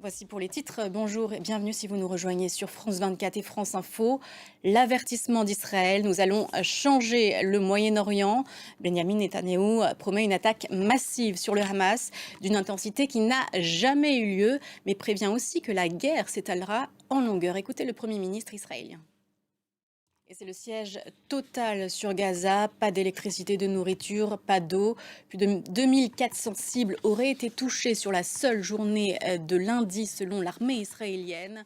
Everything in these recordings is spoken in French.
Voici pour les titres. Bonjour et bienvenue si vous nous rejoignez sur France 24 et France Info. L'avertissement d'Israël. Nous allons changer le Moyen-Orient. Benjamin Netanyahou promet une attaque massive sur le Hamas d'une intensité qui n'a jamais eu lieu, mais prévient aussi que la guerre s'étalera en longueur. Écoutez le Premier ministre israélien. Et c'est le siège total sur Gaza, pas d'électricité, de nourriture, pas d'eau. Plus de 2400 cibles auraient été touchées sur la seule journée de lundi selon l'armée israélienne.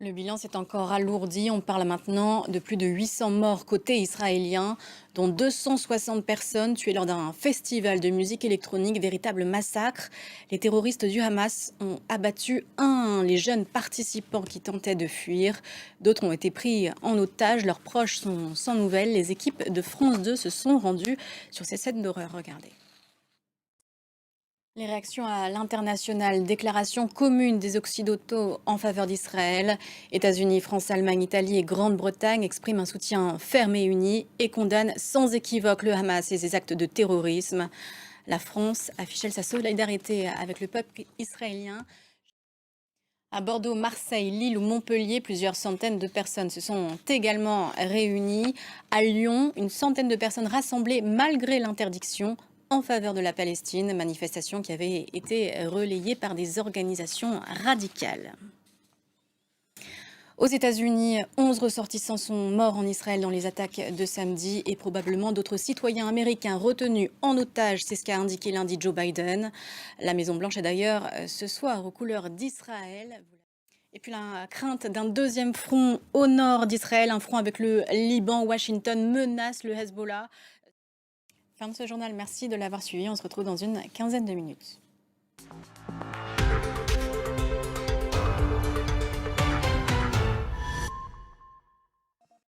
Le bilan s'est encore alourdi. On parle maintenant de plus de 800 morts côté israélien, dont 260 personnes tuées lors d'un festival de musique électronique, véritable massacre. Les terroristes du Hamas ont abattu un à un les jeunes participants qui tentaient de fuir. D'autres ont été pris en otage. Leurs proches sont sans nouvelles. Les équipes de France 2 se sont rendues sur ces scènes d'horreur. Regardez. Les réactions à l'international, déclaration commune des Occidentaux en faveur d'Israël. États-Unis, France, Allemagne, Italie et Grande-Bretagne expriment un soutien ferme et uni et condamnent sans équivoque le Hamas et ses actes de terrorisme. La France affiche sa solidarité avec le peuple israélien. À Bordeaux, Marseille, Lille ou Montpellier, plusieurs centaines de personnes se sont également réunies. À Lyon, une centaine de personnes rassemblées malgré l'interdiction en faveur de la Palestine, manifestation qui avait été relayée par des organisations radicales. Aux États-Unis, 11 ressortissants sont morts en Israël dans les attaques de samedi et probablement d'autres citoyens américains retenus en otage. C'est ce qu'a indiqué lundi Joe Biden. La Maison-Blanche est d'ailleurs ce soir aux couleurs d'Israël. Et puis la crainte d'un deuxième front au nord d'Israël, un front avec le Liban. Washington menace le Hezbollah. Fin de ce journal, merci de l'avoir suivi. On se retrouve dans une quinzaine de minutes.